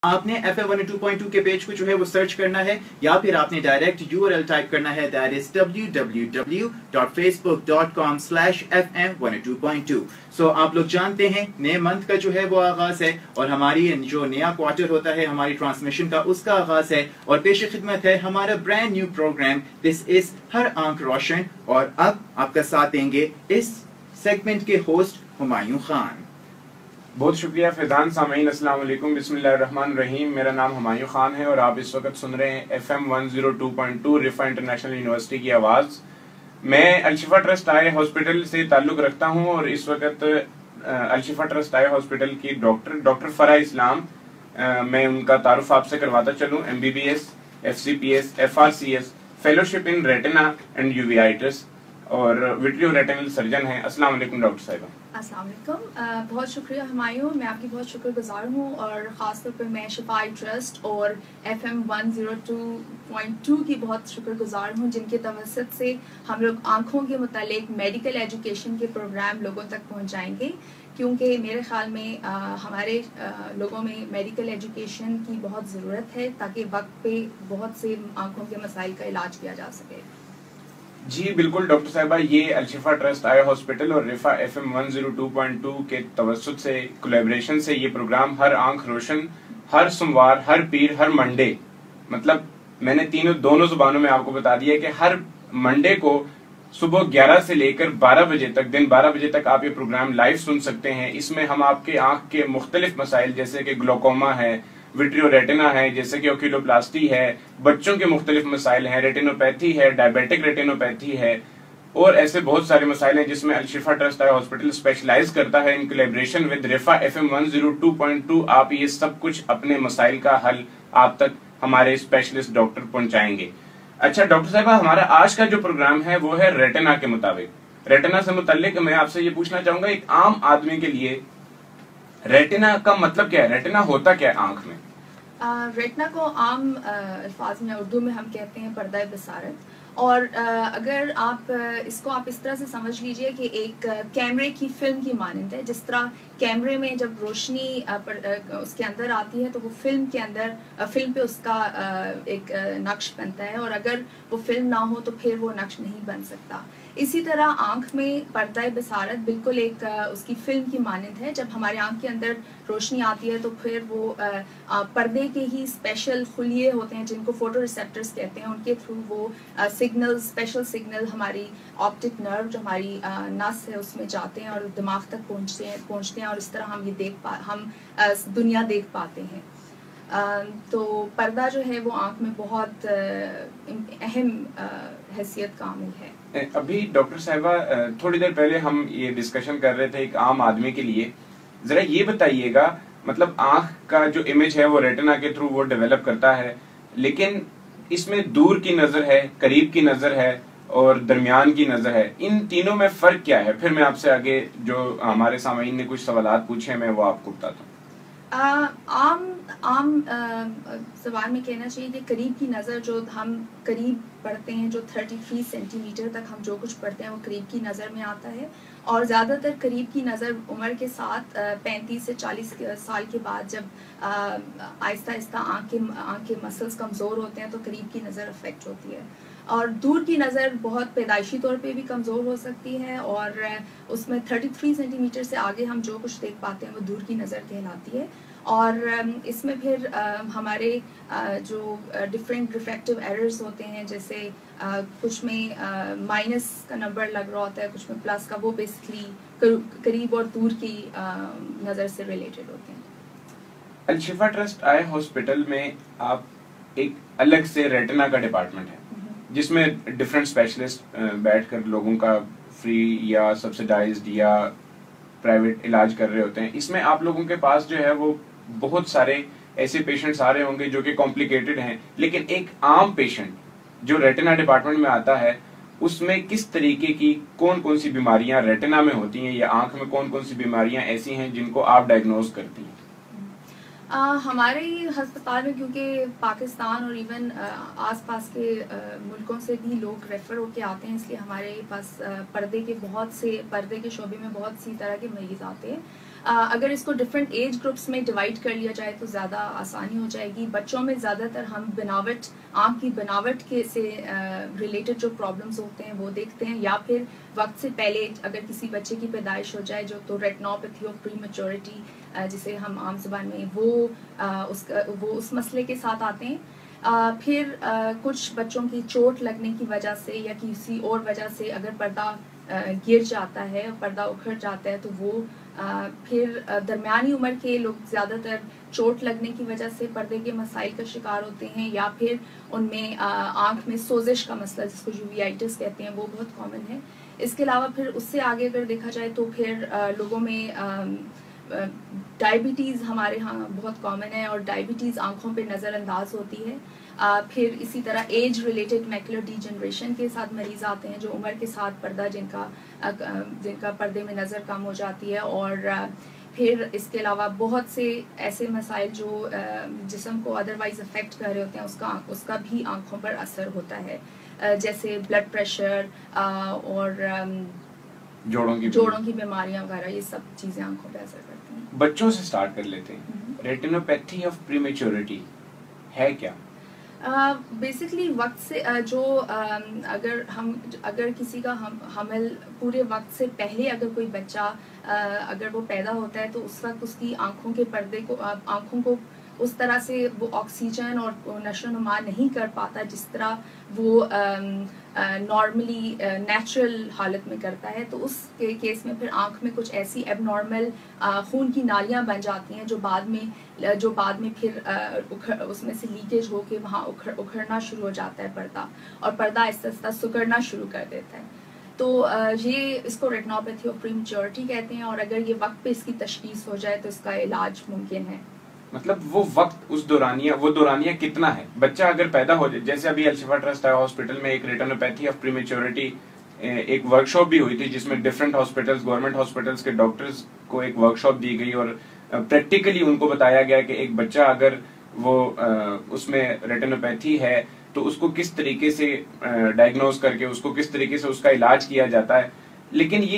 आपने FM 102.2 के page को जो है वो सर्च करना है, या फिर आपने डायरेक्ट URL टाइप करना है, दैट इज www.facebook.com/FM102.2। सो आप लोग जानते हैं नए मंथ का जो है वो आगाज है, और हमारी जो नया क्वार्टर होता है हमारी ट्रांसमिशन का, उसका आगाज है, और पेश खिदमत है हमारा brand new programme this is हर आंख रोशन। और अब आपका साथ देंगे इस सेगमेंट के होस्ट हुमायूं खान। बहुत शुक्रिया फैजान। सामीन अस्सलाम वालेकुम, बिस्मिल्लाहिर्रहमानिर्रहीम। मेरा नाम हुमायूं खान है और आप इस वक्त सुन रहे हैं FM 102.2 रिफा इंटरनेशनल यूनिवर्सिटी की आवाज़। मैं अलशिफा ट्रस्ट आई हॉस्पिटल से ताल्लुक़ रखता हूं और इस वक्त अलशिफा ट्रस्ट आई हॉस्पिटल की डॉक्टर फरा इस्लाम, मैं उनका तारुफ आपसे करवाता चलूं। MBBS, FCPS, FRCS, fellowship in retina and uveitis और विट्रियो रेटिनल सर्जन हैं। अस्सलाम वालेकुम डॉक्टर साहिबा। अस्सलाम वालेकुम। बहुत शुक्रिया हुमायूं, मैं आपकी बहुत शुक्रगुजार हूँ, और ख़ास तौर पर मैं शिफा आई ट्रस्ट और FM 102.2 की बहुत शुक्रगुजार हूँ, जिनके तवसत से हम लोग आँखों के मुतालिक मेडिकल एजुकेशन के प्रोग्राम लोगों तक पहुँचाएंगे, क्योंकि मेरे ख्याल में हमारे लोगों में मेडिकल एजुकेशन की बहुत ज़रूरत है, ताकि वक्त पे बहुत से आँखों के मसाइल का इलाज किया जा सके। जी बिल्कुल डॉक्टर साहिबा, ये अलशिफा ट्रस्ट आई हॉस्पिटल और रिफा FM 102.2 के तवसुत से कोलैबोरेशन से ये प्रोग्राम हर आंख रोशन हर सोमवार, हर पीर, हर मंडे, मतलब मैंने दोनों जुबानों में आपको बता दिया कि हर मंडे को सुबह 11 से लेकर 12 बजे तक, दिन 12 बजे तक आप ये प्रोग्राम लाइव सुन सकते हैं। इसमें हम आपके आंख के मुख्तलिफ मसाइल जैसे कि ग्लोकोमा है, विट्रियो रेटिना है, जैसे कि ओक्यूलोप्लास्टी है, बच्चों के मुख्तलिफ मसाइल हैं, रेटिनोपैथी है, डायबिटिक रेटिनोपैथी है, और ऐसे बहुत सारे मसाइल हैं जिसमें Alshifa trust eye hospital specialize करता है in collaboration with Rifa FM 102.2। आप ये सब कुछ अपने मसाइल का हल आप तक हमारे स्पेशलिस्ट डॉक्टर पहुंचाएंगे। अच्छा डॉक्टर साहब, हमारा आज का जो प्रोग्राम है वो है रेटिना के मुताबिक। रेटिना से मुतालिक मैं आपसे ये पूछना चाहूंगा, एक आम आदमी के लिए रेटिना का मतलब क्या है, रेटिना होता क्या है आंख में? रेटिना को आम अल्फाज में उर्दू में हम कहते हैं पर्दा बसारत, और अगर आप इसको आप इस तरह से समझ लीजिए कि एक कैमरे की फिल्म की मानंद है। जिस तरह कैमरे में जब रोशनी उसके अंदर आती है तो वो फिल्म के अंदर फिल्म पे उसका एक नक्श बनता है, और अगर वो फिल्म ना हो तो फिर वो नक्श नहीं बन सकता। इसी तरह आंख में पर्दा बसारत बिल्कुल एक उसकी फिल्म की मानंद है। जब हमारे आंख के अंदर रोशनी आती है तो फिर वो पर्दे के ही स्पेशल खुलिये होते हैं जिनको फोटो रिसेप्टर्स कहते हैं, उनके थ्रू वो सिग्नल, स्पेशल सिग्नल हमारी ऑप्टिक नर्व जो हमारी नस है उसमें जाते हैं और दिमाग तक पहुंचते हैं, और इस तरह हम दुनिया देख पाते हैं। तो पर्दा जो है वो आंख में बहुत अहम हैसियत का आमिल है। अभी डॉक्टर साहिबा थोड़ी देर पहले हम ये डिस्कशन कर रहे थे एक आम आदमी के लिए, जरा ये बताइएगा, मतलब आंख का जो इमेज है वो रेटिना के थ्रू वो डेवलप करता है, लेकिन इसमें दूर की नजर है, करीब की नजर है और दरमियान की नजर है, इन तीनों में फर्क क्या है? फिर मैं आपसे आगे जो हमारे सामईन ने कुछ सवालात पूछे मैं वो आपको बताता हूँ। आम ज़बान में कहना चाहिए कि करीब की नज़र जो हम करीब पढ़ते हैं, जो 33 सेंटीमीटर तक हम जो कुछ पढ़ते हैं वो करीब की नज़र में आता है, और ज़्यादातर करीब की नज़र उम्र के साथ 35 से 40 साल के बाद जब आहिस्ता आहिस्ता आँख के मसल्स कमज़ोर होते हैं तो करीब की नज़र अफेक्ट होती है। और दूर की नज़र बहुत पैदाइशी तौर पे भी कमज़ोर हो सकती है, और उसमें 33 सेंटीमीटर से आगे हम जो कुछ देख पाते हैं वो दूर की नज़र कहलाती है। और इसमें फिर हमारे जो डिफरेंट रिफ्रैक्टिव एरर्स होते हैं, जैसे कुछ में माइनस का नंबर लग रहा होता है, कुछ में प्लस का, वो बेसिकली करीब और दूर की नज़र से रिलेटेड होते हैं। अलशिफा ट्रस्ट आई हॉस्पिटल में आप एक अलग से रेटिना का डिपार्टमेंट है जिसमें डिफरेंट स्पेशलिस्ट बैठकर लोगों का फ्री या सब्सिडाइज्ड या प्राइवेट इलाज कर रहे होते हैं। इसमें आप लोगों के पास जो है वो बहुत सारे ऐसे पेशेंट्स आ रहे होंगे जो कि कॉम्प्लिकेटेड हैं, लेकिन एक आम पेशेंट जो रेटिना डिपार्टमेंट में आता है उसमें किस तरीके की कौन कौन सी बीमारियां रेटिना में होती हैं या आंख में कौन कौन सी बीमारियां ऐसी हैं जिनको आप डायग्नोज करती हैं? हमारे अस्पताल में क्योंकि पाकिस्तान और इवन आसपास के मुल्कों से भी लोग रेफ़र होके आते हैं, इसलिए हमारे पास पर्दे के शोबे में बहुत सी तरह के मरीज़ आते हैं। अगर इसको डिफरेंट एज ग्रुप्स में डिवाइड कर लिया जाए तो ज़्यादा आसानी हो जाएगी। बच्चों में ज़्यादातर हम बनावट, आँख की बनावट के से रिलेटेड जो प्रॉब्लम्स होते हैं वो देखते हैं, या फिर वक्त से पहले अगर किसी बच्चे की पैदाइश हो जाए जो तो रेटिनोपैथी ऑफ प्रीमैच्योरिटी जिसे हम आम ज़बान में वो उस मसले के साथ आते हैं। फिर कुछ बच्चों की चोट लगने की वजह से या किसी और वजह से अगर पर्दा गिर जाता है, पर्दा उखड़ जाता है, तो वो फिर दरमियानी उम्र के लोग ज़्यादातर चोट लगने की वजह से पर्दे के मसाइल का शिकार होते हैं, या फिर उनमें आँख में सोजिश का मसला जिसको यूवियाइटिस कहते हैं वो बहुत कॉमन है। इसके अलावा फिर उससे आगे अगर देखा जाए तो फिर लोगों में डायबिटीज़ हमारे यहाँ बहुत कॉमन है, और डायबिटीज़ आँखों पे नज़रअंदाज होती है। फिर इसी तरह एज रिलेटेड मैकुलर डीजनरेशन के साथ मरीज आते हैं जो उम्र के साथ पर्दा जिनका पर्दे में नज़र कम हो जाती है, और फिर इसके अलावा बहुत से ऐसे मसाइल जो जिस्म को अदरवाइज अफेक्ट कर रहे होते हैं उसका भी आँखों पर असर होता है, जैसे ब्लड प्रेशर और जोड़ों की बीमारियां वगैरह, ये सब चीज़ें आँखों पर असर करती हैं। बच्चों से स्टार्ट कर लेते हैं। रेटिनोपैथी ऑफ प्रीमेच्योरिटी है क्या? बेसिकली वक्त से जो अगर किसी का हमल पूरे वक्त से पहले अगर कोई बच्चा अगर वो पैदा होता है तो उस वक्त उसकी आँखों के पर्दे को आँखों को उस तरह से वो ऑक्सीजन और नशो नुमा नहीं कर पाता जिस तरह वो नॉर्मली नेचुरल हालत में करता है। तो उस केस में फिर आँख में कुछ ऐसी एबनॉर्मल खून की नालियाँ बन जाती हैं जो बाद में फिर उसमें से लीकेज होके वहाँ उखड़ना शुरू हो जाता है पर्दा, और पर्दा आहिस्ता आहिस्ता सिकुड़ना शुरू कर देता है। तो ये इसको रेटिनोपैथी ऑफ प्रीमैच्योरिटी कहते हैं, और अगर ये वक्त पे इसकी तशखीस हो जाए तो इसका इलाज मुमकिन है। मतलब वो वक्त वो दौरानिया कितना है? बच्चा अगर पैदा हो जाए, जैसे अभी अल-शिफा ट्रस्ट हॉस्पिटल में एक रेटिनोपैथी ऑफ प्रीमेच्योरिटी एक वर्कशॉप भी हुई थी जिसमें डिफरेंट हॉस्पिटल्स, गवर्नमेंट हॉस्पिटल्स के डॉक्टर्स को एक वर्कशॉप दी गई और प्रैक्टिकली उनको बताया गया कि एक बच्चा अगर वो उसमें रेटिनोपैथी है तो उसको किस तरीके से डायग्नोज करके उसको किस तरीके से उसका इलाज किया जाता है। लेकिन ये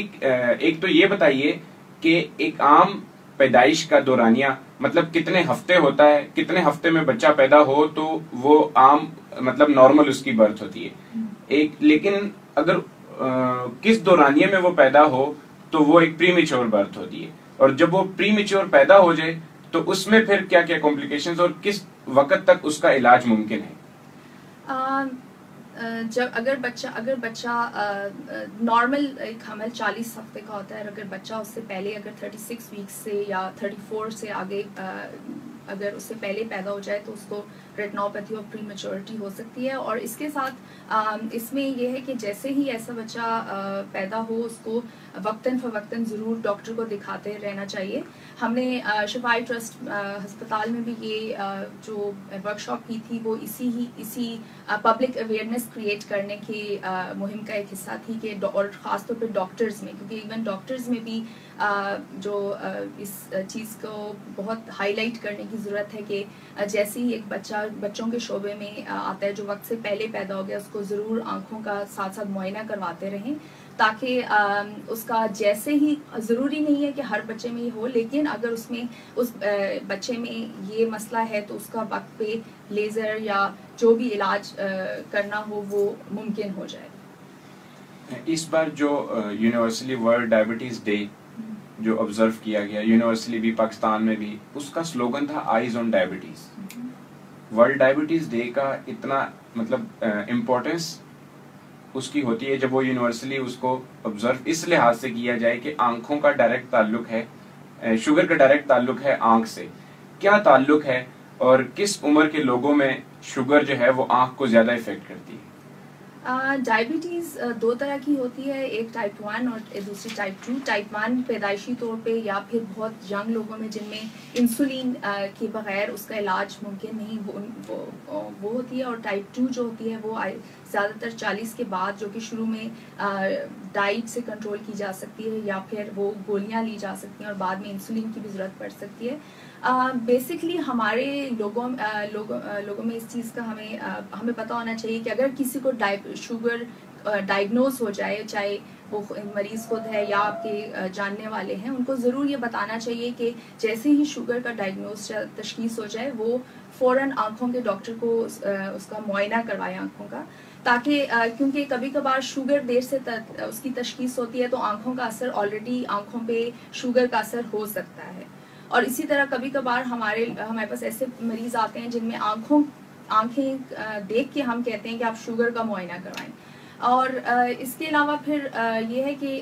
एक तो ये बताइए कि एक आम पैदाइश का दौरानिया मतलब कितने हफ्ते होता है, कितने हफ्ते में बच्चा पैदा हो तो वो आम मतलब नॉर्मल उसकी बर्थ होती है एक, लेकिन अगर किस दौरानिया में वो पैदा हो तो वो एक प्रीमेच्योर बर्थ होती है, और जब वो प्रीमेच्योर पैदा हो जाए तो उसमें फिर क्या क्या कॉम्प्लिकेशंस और किस वक्त तक उसका इलाज मुमकिन है? जब अगर बच्चा नॉर्मल एक हमल 40 हफ्ते का होता है, अगर बच्चा उससे पहले अगर 36 वीक्स से या 34 से आगे अगर उससे पहले पैदा हो जाए तो उसको रेटिनोपैथी ऑफ प्रीमेच्योरिटी हो सकती है। और इसके साथ इसमें यह है कि जैसे ही ऐसा बच्चा पैदा हो उसको वक्तन फ़वक्तन ज़रूर डॉक्टर को दिखाते रहना चाहिए। हमने शिफाई ट्रस्ट हस्पताल में भी ये जो वर्कशॉप की थी वो इसी पब्लिक अवेयरनेस क्रिएट करने की मुहिम का एक हिस्सा थी कि और ख़ासतौर पर डॉक्टर्स में, क्योंकि इवन डॉक्टर्स में भी जो इस चीज़ को बहुत हाईलाइट करने की ज़रूरत है कि जैसे ही एक बच्चों के शोबे में आता है जो वक्त से पहले पैदा हो गया उसको ज़रूर आँखों का साथ साथ मुआयना करवाते रहें, ताकि उसका जैसे ही ज़रूरी नहीं है कि हर बच्चे में ये हो, लेकिन अगर उसमें उस बच्चे में ये मसला है तो उसका वक्त पे लेज़र या जो भी इलाज करना हो वो मुमकिन हो जाए। इस बार जो यूनिवर्सली वर्ल्ड डायबिटीज डे जो ऑब्जर्व किया गया यूनिवर्सली भी पाकिस्तान में भी, उसका स्लोगन था eyes on diabetes. World diabetes day का इतना मतलब इम्पोर्टेंस उसकी होती है जब वो यूनिवर्सली उसको ऑब्जर्व इस लिहाज से किया जाए कि आंखों का डायरेक्ट ताल्लुक है, शुगर का डायरेक्ट ताल्लुक है आंख से। क्या ताल्लुक है और किस उम्र के लोगों में शुगर जो है वो आंख को ज्यादा इफेक्ट करती है? डायबिटीज़ दो तरह की होती है, एक टाइप 1 और दूसरी टाइप 2। टाइप 1 पैदाइशी तौर पे या फिर बहुत यंग लोगों में जिनमें इंसुलिन के बगैर उसका इलाज मुमकिन नहीं वो होती है, और टाइप 2 जो होती है वो ज़्यादातर 40 के बाद जो कि शुरू में डाइट से कंट्रोल की जा सकती है या फिर वो गोलियां ली जा सकती हैं और बाद में इंसुलिन की भी ज़रूरत पड़ सकती है। बेसिकली हमारे लोगों में इस चीज़ का हमें पता होना चाहिए कि अगर किसी को शुगर डायग्नोज हो जाए, चाहे वो मरीज़ खुद है या आपके जानने वाले हैं, उनको ज़रूर ये बताना चाहिए कि जैसे ही शुगर का डायग्नोस या तशख़ीस हो जाए वो फ़ौरन आँखों के डॉक्टर को उसका मुआयना करवाएं आँखों का, ताकि क्योंकि कभी कभार शुगर देर से उसकी तशख़ीस होती है तो आँखों का असर ऑलरेडी आँखों पे शुगर का असर हो सकता है। और इसी तरह कभी कभार हमारे पास ऐसे मरीज़ आते हैं जिनमें आँखें देख के हम कहते हैं कि आप शुगर का मुआयना करवाएं। और इसके अलावा फिर ये है कि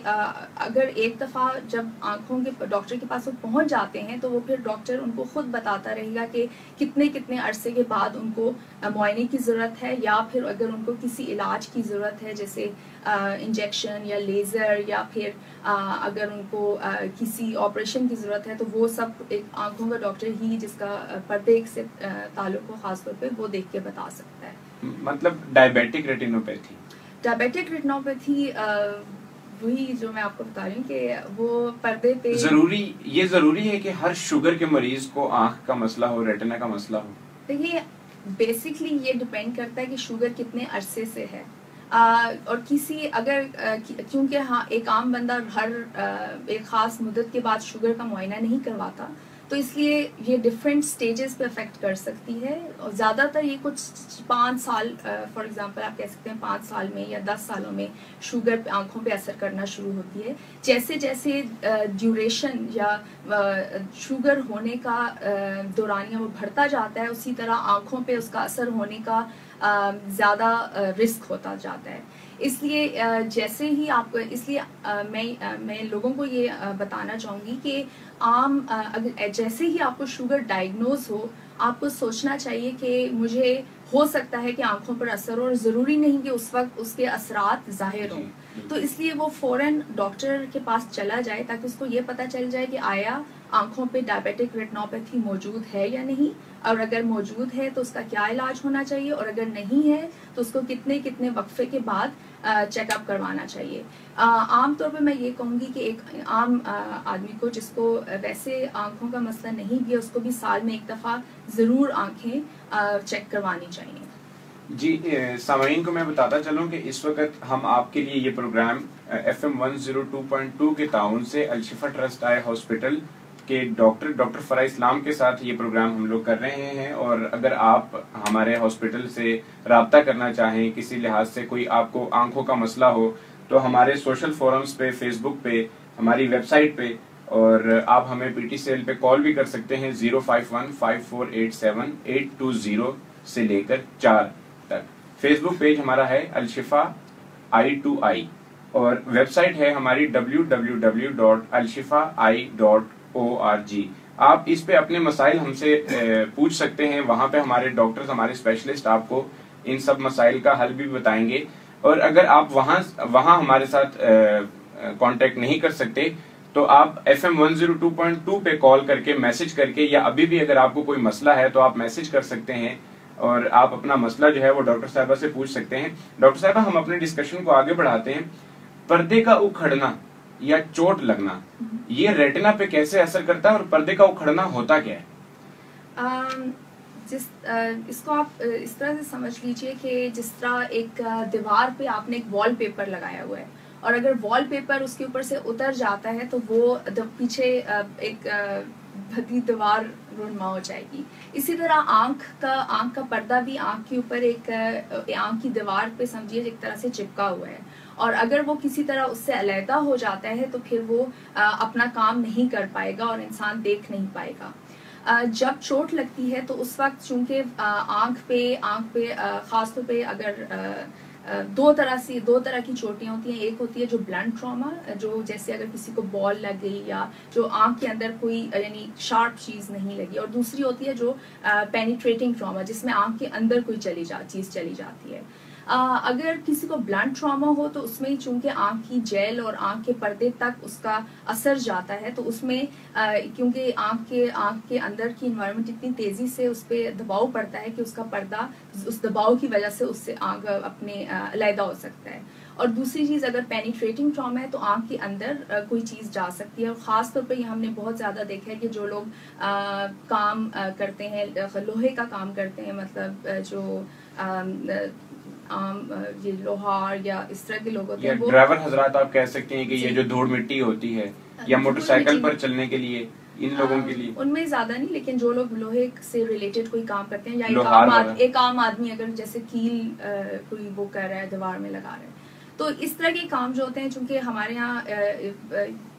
अगर एक दफ़ा जब आँखों के डॉक्टर के पास वो पहुँच जाते हैं तो वो फिर डॉक्टर उनको ख़ुद बताता रहेगा कि कितने कितने अरसे के बाद उनको मुआयने की ज़रूरत है, या फिर अगर उनको किसी इलाज की ज़रूरत है जैसे इंजेक्शन या लेज़र, या फिर अगर उनको किसी ऑपरेशन की ज़रूरत है, तो वो सब एक आँखों का डॉक्टर ही जिसका पर्दे से ताल्लुक़ हो ख़ास तौर पर वो देख के बता सकता है। मतलब डायबिटिक रेटिनोपैथी वही जो मैं आपको बता रही हूँ कि वो पर्दे पे ज़रूरी है कि हर शुगर के मरीज को आँख का मसला हो, रेटिना का मसला हो। देखिए बेसिकली ये डिपेंड करता है कि शुगर कितने अरसे से है, और किसी अगर क्योंकि हाँ एक आम बंदा हर एक ख़ास मुद्दत के बाद शुगर का मुआयना नहीं करवाता, तो इसलिए ये डिफरेंट स्टेजेस पे अफेक्ट कर सकती है। और ज़्यादातर ये कुछ 5 साल फॉर एग्जांपल आप कह सकते हैं 5 साल में या 10 सालों में शुगर आँखों पे असर करना शुरू होती है। जैसे जैसे ड्यूरेशन या शुगर होने का दौरानिया वो बढ़ता जाता है, उसी तरह आँखों पे उसका असर होने का ज़्यादा रिस्क होता जाता है। इसलिए जैसे ही आपको मैं लोगों को ये बताना चाहूँगी कि अगर जैसे ही आपको शुगर डायग्नोज हो, आपको सोचना चाहिए कि मुझे हो सकता है कि आंखों पर असर हो, और ज़रूरी नहीं कि उस वक्त उसके असरात ज़ाहिर हों। तो इसलिए वो फ़ौरन डॉक्टर के पास चला जाए ताकि उसको ये पता चल जाए कि आया आंखों पे डायबिटिक रेटिनोपैथी मौजूद है या नहीं, और अगर मौजूद है तो उसका क्या इलाज होना चाहिए, और अगर नहीं है तो उसको कितने कितने वक्फे के बाद चेकअप करवाना चाहिए। आमतौर पर मैं ये कहूँगी कि एक आम आदमी को जिसको वैसे आंखों का मसला नहीं भी है, उसको भी साल में एक दफ़ा ज़रूर आंखें चेक करवानी चाहिए। जी सामाईन को मैं बताता चलूँ कि इस वक्त हम आपके लिए ये प्रोग्राम FM 102.2 के ताउन से अलशिफा ट्रस्ट आई हॉस्पिटल के डॉक्टर फरा इस्लाम के साथ ये प्रोग्राम हम लोग कर रहे हैं। और अगर आप हमारे हॉस्पिटल से रब्ता करना चाहें, किसी लिहाज से कोई आपको आंखों का मसला हो, तो हमारे सोशल फोरम्स पे, फेसबुक पे, हमारी वेबसाइट पे, और आप हमें PT सेल पे कॉल भी कर सकते हैं 0515487 से लेकर 4 तक। फेसबुक पेज हमारा है अलशिफा I2I, और वेबसाइट है हमारी www.alshifai.org। आप इस पे अपने मसाइल हमसे पूछ सकते हैं। वहां पे हमारे डॉक्टर्स, हमारे स्पेशलिस्ट आपको इन सब मसाइल का हल भी बताएंगे। और अगर आप वहां हमारे साथ कांटेक्ट नहीं कर सकते तो आप FM 102.2 पे कॉल करके, मैसेज करके, या अभी भी अगर आपको कोई मसला है तो आप मैसेज कर सकते हैं और आप अपना मसला जो है वो डॉक्टर साहबा से पूछ सकते हैं। डॉक्टर साहबा, हम अपने डिस्कशन को आगे बढ़ाते हैं। पर्दे का उखड़ना या चोट लगना, ये रेटिना पे कैसे असर करता है और पर्दे का उखड़ना होता क्या है? इसको आप इस तरह से समझ लीजिए कि जिस तरह एक दीवार पे आपने एक वॉलपेपर लगाया हुआ है, और अगर वॉलपेपर उसके ऊपर से उतर जाता है तो वो पीछे एक भद्दी दीवार रुनमा हो जाएगी। इसी तरह आंख का पर्दा भी आंख के ऊपर एक आंख की दीवार पे समझिए एक तरह से चिपका हुआ है, और अगर वो किसी तरह उससे अलहदा हो जाता है तो फिर वो अपना काम नहीं कर पाएगा और इंसान देख नहीं पाएगा। जब चोट लगती है तो उस वक्त चूंकि आंख पे खासतौर पे अगर दो तरह की चोटियां होती हैं। एक होती है जो ब्लंट ट्रॉमा, जो जैसे अगर किसी को बॉल लग गई या जो आंख के अंदर कोई यानी शार्प चीज नहीं लगी, और दूसरी होती है जो पेनिट्रेटिंग ट्रॉमा, जिसमें आंख के अंदर कोई चीज चली जाती है। अगर किसी को ब्लंट ट्रॉमा हो तो उसमें चूंकि आंख की जेल और आंख के पर्दे तक उसका असर जाता है, तो उसमें क्योंकि आंख के अंदर की इन्वायरमेंट इतनी तेजी से उस पर दबाव पड़ता है कि उसका पर्दा उस दबाव की वजह से उससे आंख अपने अलहदा हो सकता है। और दूसरी चीज, अगर पेनिट्रेटिंग ट्रॉमा है तो आंख के अंदर कोई चीज जा सकती है। और खास तौर पे ये हमने बहुत ज्यादा देखा है कि जो लोग काम करते हैं, लोहे का काम करते हैं, मतलब जो आम ये लोहार या इस तरह के लोग होते हैं, वो ड्राइवर हजरात आप कह सकते हैं कि ये जो धूल मिट्टी होती है या मोटरसाइकिल पर चलने के लिए, इन लोगों के लिए उनमें ज्यादा नहीं, लेकिन जो लोग लोहे से रिलेटेड कोई काम करते हैं या एक आम आदमी अगर जैसे कील कोई वो कर रहा है, दीवार में लगा रहा है, तो इस तरह के काम जो होते हैं, चूंकि हमारे यहाँ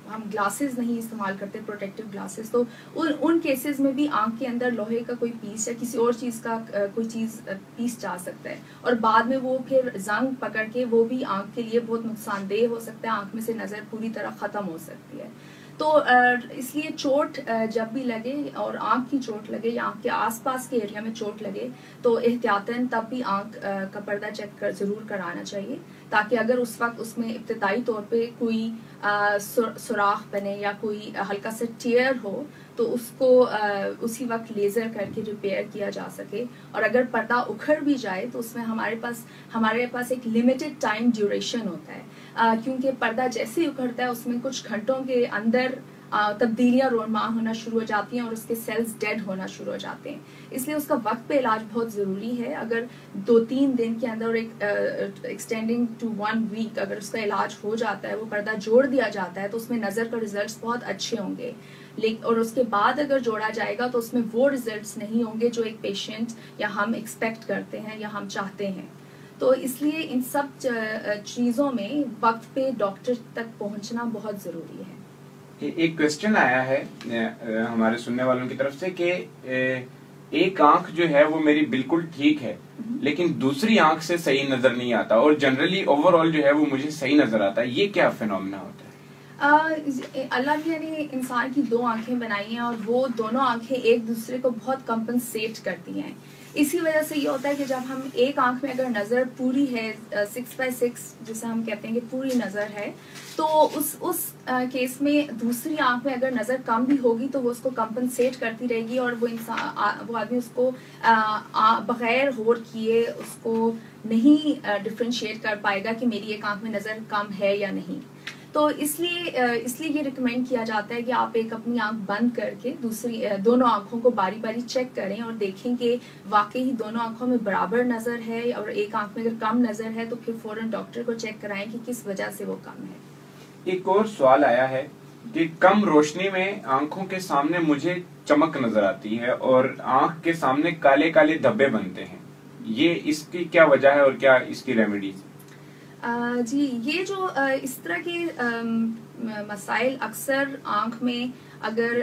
हम ग्लासेस नहीं इस्तेमाल करते, प्रोटेक्टिव ग्लासेस, तो उन केसेस में भी आंख के अंदर लोहे का कोई पीस या किसी और चीज का कोई चीज पीस जा सकता है और बाद में वो फिर जंग पकड़ के वो भी आंख के लिए बहुत नुकसानदेह हो सकता है, आंख में से नजर पूरी तरह खत्म हो सकती है। तो इसलिए चोट जब भी लगे और आंख की चोट लगे या आंख के आसपास के एरिया में चोट लगे तो एहतियातन तब भी आंख का पर्दा चेक जरूर कराना चाहिए, ताकि अगर उस वक्त उसमें इब्तदाई तौर पे कोई सुराख बने या कोई हल्का सा टेयर हो तो उसको उसी वक्त लेजर करके रिपेयर किया जा सके। और अगर पर्दा उखड़ भी जाए तो उसमें हमारे पास एक लिमिटेड टाइम ड्यूरेशन होता है, क्योंकि पर्दा जैसे ही उखड़ता है उसमें कुछ घंटों के अंदर तब्दीलियां रोनमा होना शुरू हो जाती हैं और उसके सेल्स डेड होना शुरू हो जाते हैं, इसलिए उसका वक्त पे इलाज बहुत ज़रूरी है। अगर 2-3 दिन के अंदर एक्सटेंडिंग टू 1 वीक अगर उसका इलाज हो जाता है, वो पर्दा जोड़ दिया जाता है, तो उसमें नज़र का रिजल्ट्स बहुत अच्छे होंगे। और उसके बाद अगर जोड़ा जाएगा तो उसमें वो रिजल्ट्स नहीं होंगे जो एक पेशेंट या हम एक्सपेक्ट करते हैं या हम चाहते हैं। तो इसलिए इन सब चीज़ों में वक्त पे डॉक्टर तक पहुंचना बहुत ज़रूरी है। एक क्वेश्चन आया है हमारे सुनने वालों की तरफ से कि एक आंख जो है वो मेरी बिल्कुल ठीक है लेकिन दूसरी आंख से सही नजर नहीं आता और जनरली ओवरऑल जो है वो मुझे सही नजर आता है, ये क्या फिनोमेना होता है? अल्लाह ने इंसान की 2 आंखें बनाई हैं और वो दोनों आंखें एक दूसरे को बहुत कंपनसेट करती हैं। इसी वजह से ये होता है कि जब हम एक आंख में अगर नज़र पूरी है 6x6 जिसे हम कहते हैं कि पूरी नज़र है, तो उस केस में दूसरी आंख में अगर नज़र कम भी होगी तो वो उसको कंपनसेट करती रहेगी और वो आदमी उसको बगैर होड़ किए उसको नहीं डिफ्रेंशिएट कर पाएगा कि मेरी एक आंख में नज़र कम है या नहीं। तो इसलिए ये रिकमेंड किया जाता है कि आप एक अपनी आंख बंद करके दोनों आंखों को बारी बारी चेक करें और देखें कि वाकई ही दोनों आंखों में बराबर नजर है और एक आंख में अगर कम नजर है तो फिर फौरन डॉक्टर को चेक कराएं कि किस वजह से वो कम है। एक और सवाल आया है कि कम रोशनी में आंखों के सामने मुझे चमक नजर आती है और आंख के सामने काले काले धब्बे बनते हैं, ये इसकी क्या वजह है और क्या इसकी रेमेडीज? जी, ये जो इस तरह के मसाइल अक्सर आंख में अगर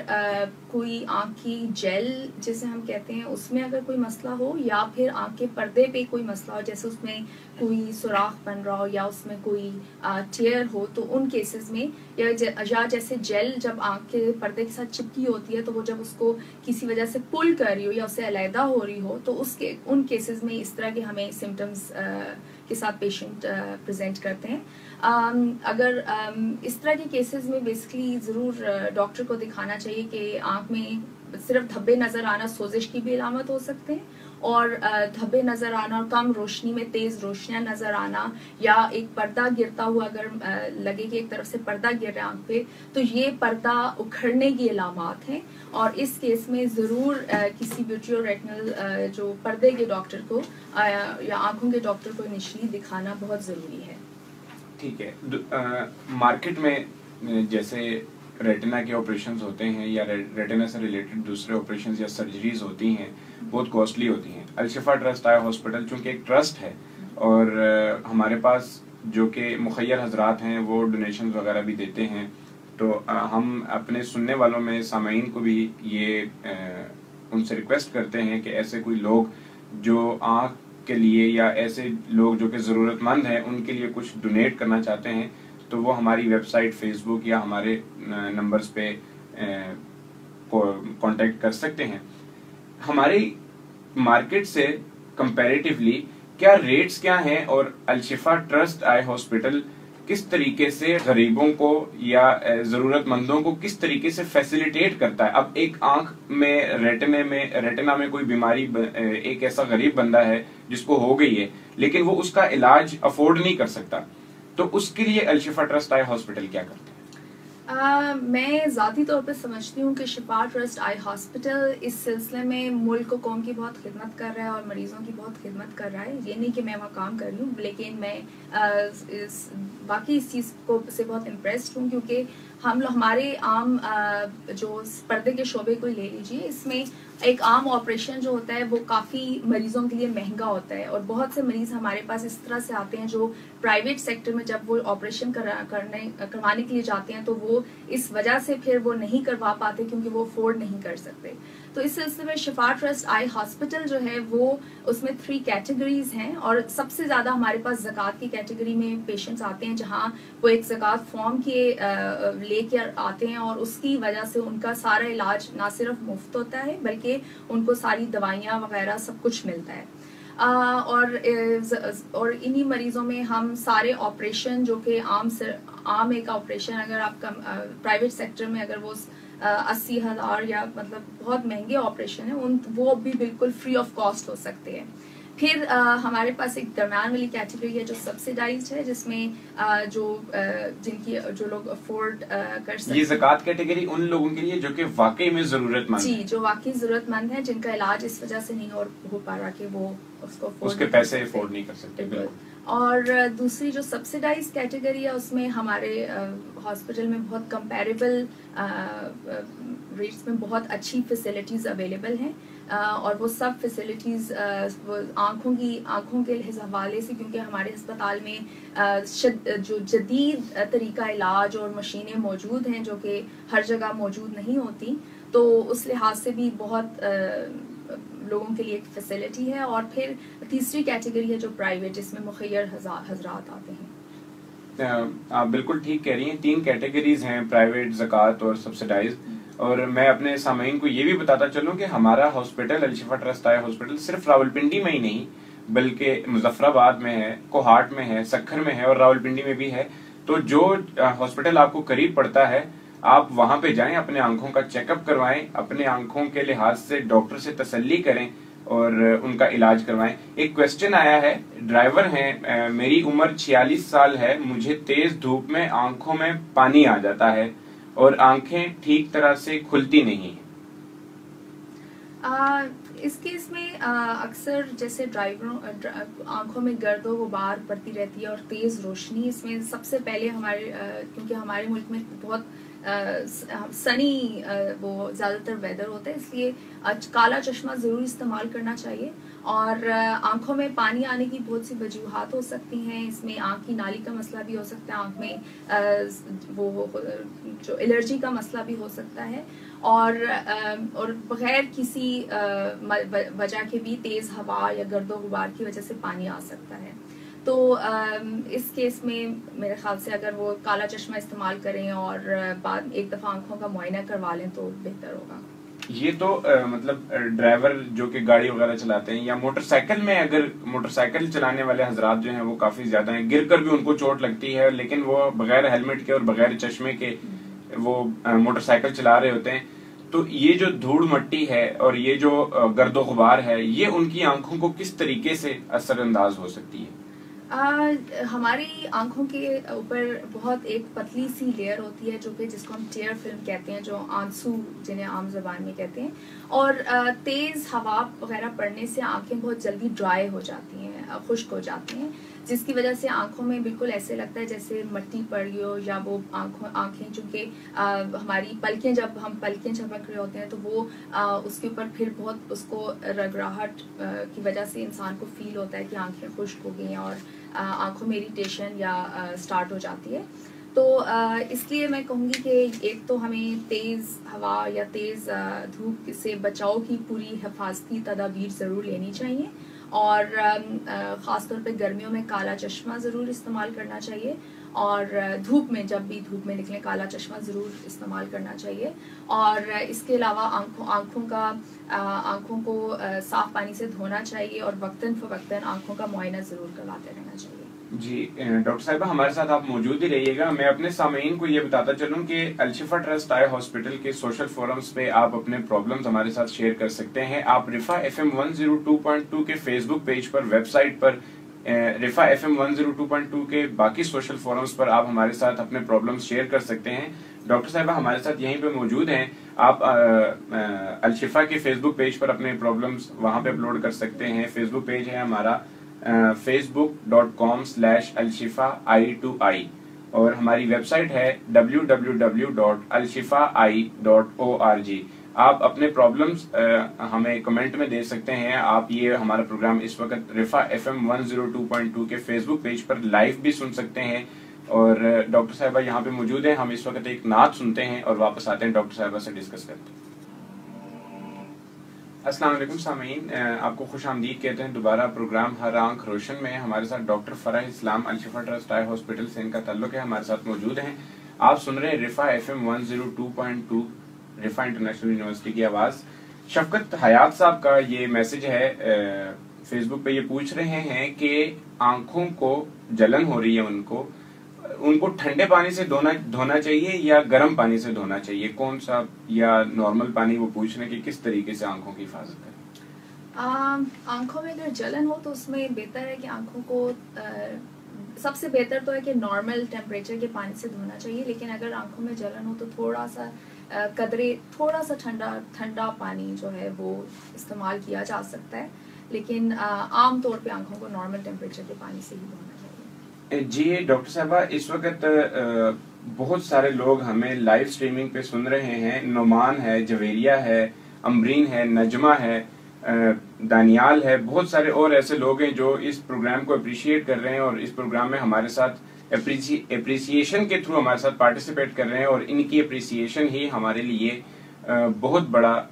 कोई आंख की जेल जिसे हम कहते हैं उसमें अगर कोई मसला हो या फिर आंख के पर्दे पे कोई मसला हो, जैसे उसमें कोई सुराख बन रहा हो या उसमें कोई टेयर हो, तो उन केसेस में या जैसे जेल जब आंख के पर्दे के साथ चिपकी होती है तो वो जब उसको किसी वजह से पुल कर रही हो या उससे अलहदा हो रही हो तो उन केसेस में इस तरह के हमें सिम्टम्स के साथ पेशेंट प्रेजेंट करते हैं। अगर इस तरह के केसेस में बेसिकली ज़रूर डॉक्टर को दिखाना चाहिए कि आंख में सिर्फ धब्बे नज़र आना सोजिश की भी अलामत हो सकते हैं और धब्बे नज़र आना और कम रोशनी में तेज़ रोशनियाँ नज़र आना या एक पर्दा गिरता हुआ अगर लगे कि एक तरफ से पर्दा गिर रहा है आंख पे, तो ये पर्दा उखड़ने की अलामात हैं और इस केस में ज़रूर किसी विट्रियो रेटिनल जो पर्दे के डॉक्टर को या आंखों के डॉक्टर को इनिशियली दिखाना बहुत ज़रूरी है। ठीक है। मार्केट में जैसे रेटिना के ऑपरेशंस होते हैं या रेटिना से रिलेटेड दूसरे ऑपरेशंस या सर्जरीज होती हैं, बहुत कॉस्टली होती हैं। अल-शिफा ट्रस्ट आई हॉस्पिटल चूंकि एक ट्रस्ट है और हमारे पास जो कि मुखय्यर हजरात हैं वो डोनेशन वगैरह भी देते हैं, तो हम अपने सुनने वालों में सामाईन को भी ये उनसे रिक्वेस्ट करते हैं कि ऐसे कोई लोग जो आँख के लिए या ऐसे लोग जो कि ज़रूरतमंद हैं उनके लिए कुछ डोनेट करना चाहते हैं तो वो हमारी वेबसाइट, फेसबुक या हमारे नंबर्स पे कांटेक्ट कर सकते हैं। हमारी मार्केट से कंपैरेटिवली क्या रेट्स क्या हैं और अल-शिफा ट्रस्ट आई हॉस्पिटल किस तरीके से गरीबों को या ज़रूरतमंदों को किस तरीके से फैसिलिटेट करता है? अब एक आंख में रेटिना में कोई बीमारी, एक ऐसा गरीब बंदा है जिसको हो गई है लेकिन वो उसका इलाज अफोर्ड नहीं कर सकता, तो उसके लिए अल-शिफा ट्रस्ट आई हॉस्पिटल क्या करता है? मैं ज़ाती तौर पे समझती हूँ कि शिफा ट्रस्ट आई हॉस्पिटल इस सिलसिले में मुल्क को कौम की बहुत खिदमत कर रहा है और मरीज़ों की बहुत खिदमत कर रहा है। ये नहीं कि मैं वहाँ काम कर रही हूँ, लेकिन मैं बाकी इस चीज़ को से बहुत इम्प्रेस्ड हूँ, क्योंकि हमारे आम जो पर्दे के शोबे को ले लीजिए, इसमें एक आम ऑपरेशन जो होता है वो काफ़ी मरीजों के लिए महंगा होता है, और बहुत से मरीज़ हमारे पास इस तरह से आते हैं जो प्राइवेट सेक्टर में जब वो ऑपरेशन करवाने के लिए जाते हैं तो वो इस वजह से फिर वो नहीं करवा पाते क्योंकि वो अफोर्ड नहीं कर सकते। तो इस सिलसिले में शिफा ट्रस्ट आई हॉस्पिटल जो है वो उसमें 3 कैटेगरीज हैं, और सबसे ज़्यादा हमारे पास ज़कात की कैटेगरी में पेशेंट्स आते हैं, जहां वो एक ज़कात फॉर्म के लेके आते हैं और उसकी वजह से उनका सारा इलाज ना सिर्फ मुफ्त होता है बल्कि उनको सारी दवाइयाँ वगैरह सब कुछ मिलता है। और इन्हीं मरीजों में हम सारे ऑपरेशन जो कि आम एक ऑपरेशन अगर आपका प्राइवेट सेक्टर में अगर वो 80,000 या मतलब बहुत महंगे ऑपरेशन है वो भी बिल्कुल फ्री ऑफ कॉस्ट हो सकते हैं। फिर हमारे पास एक दरम्यान वाली कैटेगरी है जो सब्सिडाइज्ड है, जिसमें जो लोग अफोर्ड कर सकते हैं। ये ज़कात कैटेगरी उन लोगों के लिए जो कि वाकई में जरूरतमंद जी, जो वाकई जरूरतमंद है, जिनका इलाज इस वजह से नहीं हो पा रहा कि वो उसके पैसे अफोर्ड नहीं कर सकते। और दूसरी जो सब्सिडाइज कैटेगरी है उसमें हमारे हॉस्पिटल में बहुत कंपैरेबल रेट्स में बहुत अच्छी फैसिलिटीज़ अवेलेबल हैं, और वो सब फैसिलिटीज़ आँखों के हवाले से, क्योंकि हमारे अस्पताल में जो जदीद तरीका इलाज और मशीनें मौजूद हैं जो कि हर जगह मौजूद नहीं होती, तो उस लिहाज से भी बहुत लोगों के लिए एक फैसिलिटी है। और फिर तीसरी कैटेगरी है जो प्राइवेट, जिसमें मुखय्यर हजरात आते हैं। आप बिल्कुल ठीक कह रही हैं, 3 कैटेगरीज हैं, प्राइवेट, ज़कात और सब्सिडाइज। और मैं अपने सामीन को ये भी बताता चलूं कि हमारा हॉस्पिटल अल-शिफा ट्रस्ट आई हॉस्पिटल सिर्फ रावलपिंडी में ही नहीं बल्कि मुजफ्फराबाद में है, कोहाट में है, सक्खर में है और रावलपिंडी में भी है। तो जो हॉस्पिटल आपको करीब पड़ता है आप वहां पे जाएं, अपने आंखों का चेकअप करवाएं, अपने आंखों के लिहाज से डॉक्टर से तसल्ली करें और उनका इलाज करवाएं। एक क्वेश्चन आया है, ड्राइवर हैं, मेरी उम्र 46 साल है, मुझे तेज धूप में आंखों में पानी आ जाता है और आंखें ठीक तरह से खुलती नहीं है। इस केस में अक्सर जैसे ड्राइवरों आंखों में गर्द व गुबार पड़ती रहती है और तेज रोशनी, इसमें सबसे पहले क्योंकि हमारे मुल्क में बहुत सनी वो ज़्यादातर वेदर होता है, इसलिए काला चश्मा ज़रूर इस्तेमाल करना चाहिए। और आंखों में पानी आने की बहुत सी वजूहात हो सकती हैं, इसमें आंख की नाली का मसला भी हो सकता है, आंख में वो जो एलर्जी का मसला भी हो सकता है, और बगैर किसी वजह के भी तेज़ हवा या गर्दो गुबार की वजह से पानी आ सकता है। तो इस केस में मेरे ख्याल से अगर वो काला चश्मा इस्तेमाल करें और बाद एक दफ़ा आंखों का मुआयना करवा लें तो बेहतर होगा। ये तो मतलब ड्राइवर जो कि गाड़ी वगैरह चलाते हैं या मोटरसाइकिल में, अगर मोटरसाइकिल चलाने वाले हजरात जो हैं वो काफी ज्यादा हैं, गिरकर भी उनको चोट लगती है लेकिन वो बगैर हेलमेट के और बगैर चश्मे के वो मोटरसाइकिल चला रहे होते हैं, तो ये जो धूल मट्टी है और ये जो गर्दो गुबार है ये उनकी आंखों को किस तरीके से असरअंदाज हो सकती है? हमारी आंखों के ऊपर बहुत एक पतली सी लेयर होती है जो कि जिसको हम टेयर फिल्म कहते हैं, जो आंसू जिन्हें आम जबान में कहते हैं, और तेज हवा वगैरह पड़ने से आंखें बहुत जल्दी ड्राई हो जाती हैं, खुश्क हो जाती हैं, जिसकी वजह से आंखों में बिल्कुल ऐसे लगता है जैसे मिट्टी पड़ गई हो, या वो आंखें चूंकि हमारी पलकें जब हम पलकें झपक रहे होते हैं तो वो उसके ऊपर फिर बहुत उसको रगड़ाहट की वजह से इंसान को फील होता है कि आंखें खुश्क हो गई हैं और आंखों में इरिटेशन या स्टार्ट हो जाती है। तो इसलिए मैं कहूँगी कि एक तो हमें तेज़ हवा या तेज़ धूप से बचाव की पूरी हिफाजती तदाबीर ज़रूर लेनी चाहिए, और ख़ास तौर पे गर्मियों में काला चश्मा ज़रूर इस्तेमाल करना चाहिए, और धूप में जब भी धूप में निकलें काला चश्मा ज़रूर इस्तेमाल करना चाहिए। और इसके अलावा आँखों को साफ़ पानी से धोना चाहिए और वक्तन फ़वक्तन आँखों का मुआयना ज़रूर करवाते रहना चाहिए। जी डॉक्टर साहिबा, हमारे साथ आप मौजूद ही रहिएगा। मैं अपने सामीन को ये बताता चलूं कि अल-शिफा ट्रस्ट आई हॉस्पिटल के सोशल फोरम्स पे आप अपने प्रॉब्लम्स हमारे साथ शेयर कर सकते हैं। आप रिफा FM 102.2 के फेसबुक पेज पर, वेबसाइट पर, रिफा FM 102.2 के बाकी सोशल फोरम्स पर आप हमारे साथ अपने प्रॉब्लम्स शेयर कर सकते हैं। डॉक्टर साहिबा हमारे साथ यहीं पे मौजूद हैं। आप अलशिफा के फेसबुक पेज पर अपने प्रॉब्लम्स वहां पे अपलोड कर सकते हैं। फेसबुक पेज है हमारा facebook.com/alshifa-i2i और हमारी वेबसाइट है www.alshifai.org। आप अपने प्रॉब्लम्स हमें कमेंट में दे सकते हैं। आप ये हमारा प्रोग्राम इस वक्त रिफा FM 102.2 के फेसबुक पेज पर लाइव भी सुन सकते हैं। और डॉक्टर साहिबा यहाँ पे मौजूद हैं। हम इस वक्त एक नात सुनते हैं और वापस आते हैं, डॉक्टर साहिबा से डिस्कस करते हैं। अस्सलाम वालेकुम सामीन, आपको खुश आमदीद कहते हैं दोबारा प्रोग्राम हर आंख रोशन में। हमारे साथ डॉक्टर फराह इस्लाम अलशिफा ट्रस्ट आई हॉस्पिटल से इनका ताल्लुक है, हमारे साथ मौजूद हैं। आप सुन रहे हैं रिफा FM 102.2 रिफा इंटरनेशनल यूनिवर्सिटी की आवाज। शफकत हयात साहब का ये मैसेज है फेसबुक पे, ये पूछ रहे हैं कि आंखों को जलन हो रही है, उनको ठंडे पानी से धोना चाहिए या गर्म पानी से धोना चाहिए, कौन सा, या नॉर्मल पानी? वो पूछ रहे हैं कि किस तरीके से आंखों की हिफाजत करें। आंखों में अगर जलन हो तो उसमें बेहतर है कि आंखों को सबसे बेहतर तो है कि नॉर्मल टेम्परेचर के पानी से धोना चाहिए। लेकिन अगर आंखों में जलन हो तो थोड़ा सा ठंडा पानी जो है वो इस्तेमाल किया जा सकता है। लेकिन आम तौर पे आंखों को नॉर्मल टेम्परेचर के पानी से ही धोना चाहिए। जी डॉक्टर साहबा, इस वक्त बहुत सारे लोग हमें लाइव स्ट्रीमिंग पे सुन रहे हैं। नुमान है, जवेरिया है, अमरीन है, नजमा है, दानियाल है, बहुत सारे और ऐसे लोग हैं जो इस प्रोग्राम को अप्रिशिएट कर रहे हैं और इस प्रोग्राम में हमारे साथ अप्रिसिएशन के थ्रू हमारे साथ पार्टिसिपेट कर रहे हैं। और इनकी अप्रिसिएशन ही हमारे लिए बहुत बड़ा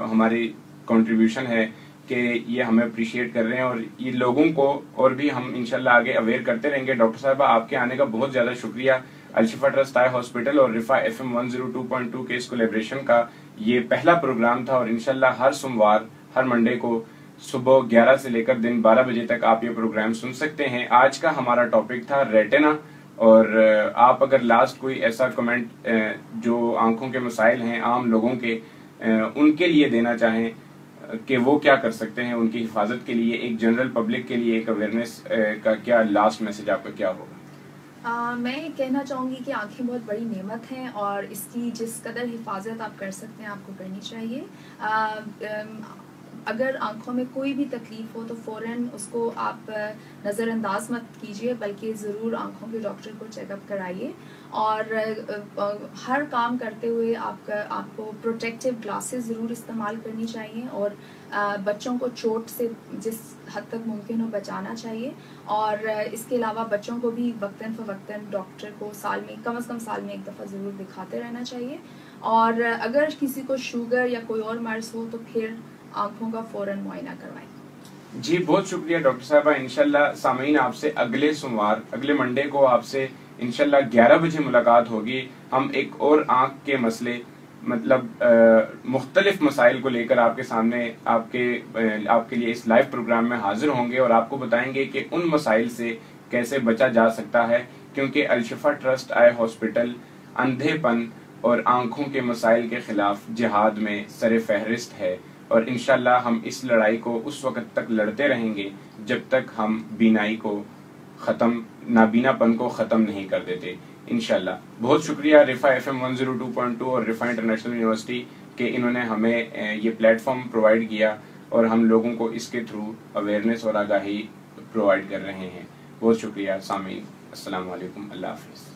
हमारी कंट्रीब्यूशन है कि ये हमें अप्रिशिएट कर रहे हैं। और ये लोगों को और भी हम इंशाल्लाह आगे अवेयर करते रहेंगे। डॉक्टर साहबा, आपके आने का बहुत ज्यादा शुक्रिया। अलशिफा ट्रस्ट आई हॉस्पिटल और रिफा FM 102.2 के इस कोलैबोरेशन का ये पहला प्रोग्राम था और इंशाल्लाह हर सोमवार, हर मंडे को सुबह 11 से लेकर दिन 12 बजे तक आप ये प्रोग्राम सुन सकते हैं। आज का हमारा टॉपिक था रेटिना। और आप अगर लास्ट कोई ऐसा कमेंट जो आंखों के मसाइल हैं आम लोगों के, उनके लिए देना चाहें कि वो क्या कर सकते हैं उनकी हिफाजत के लिए, एक जनरल पब्लिक के लिए एक अवेयरनेस का क्या लास्ट मैसेज आपका क्या होगा? मैं कहना चाहूँगी कि आंखें बहुत बड़ी नेमत हैं और इसकी जिस कदर हिफाजत आप कर सकते हैं आपको करनी चाहिए। अगर आंखों में कोई भी तकलीफ हो तो फ़ौरन उसको आप नज़रअंदाज मत कीजिए, बल्कि ज़रूर आंखों के डॉक्टर को चेकअप कराइए। और हर काम करते हुए आपको प्रोटेक्टिव ग्लासेस ज़रूर इस्तेमाल करनी चाहिए और बच्चों को चोट से जिस हद तक मुमकिन हो बचाना चाहिए। और इसके अलावा बच्चों को भी वक्तन फ़वक्तन डॉक्टर को कम से कम साल में एक दफ़ा ज़रूर दिखाते रहना चाहिए। और अगर किसी को शुगर या कोई और मर्ज हो तो फिर आंखों का फौरन मुआयना करवाएं। जी बहुत शुक्रिया डॉक्टर साहबा। इंशाल्लाह सामीन आपसे अगले सोमवार, अगले मंडे को आपसे इंशाल्लाह 11 बजे मुलाकात होगी। हम एक और आंख के मसले मतलब मुख्तलिफ मसाइल को लेकर आपके सामने आपके लिए इस लाइव प्रोग्राम में हाजिर होंगे और आपको बताएंगे कि उन मसाइल से कैसे बचा जा सकता है, क्योंकि अलशिफा ट्रस्ट आई हॉस्पिटल अंधेपन और आंखों के मसाइल के खिलाफ जिहाद में सरे फहरिस्त है। और इंशाल्लाह हम इस लड़ाई को उस वक्त तक लड़ते रहेंगे जब तक हम नाबीनापन को खत्म नहीं कर देते इंशाल्लाह। बहुत शुक्रिया रिफा FM 102.2 और रिफा इंटरनेशनल यूनिवर्सिटी के, इन्होंने हमें ये प्लेटफॉर्म प्रोवाइड किया और हम लोगों को इसके थ्रू अवेयरनेस और आगाही प्रोवाइड कर रहे हैं। बहुत शुक्रिया सामीन। अस्सलाम वालेकुम, अल्लाह हाफिज़।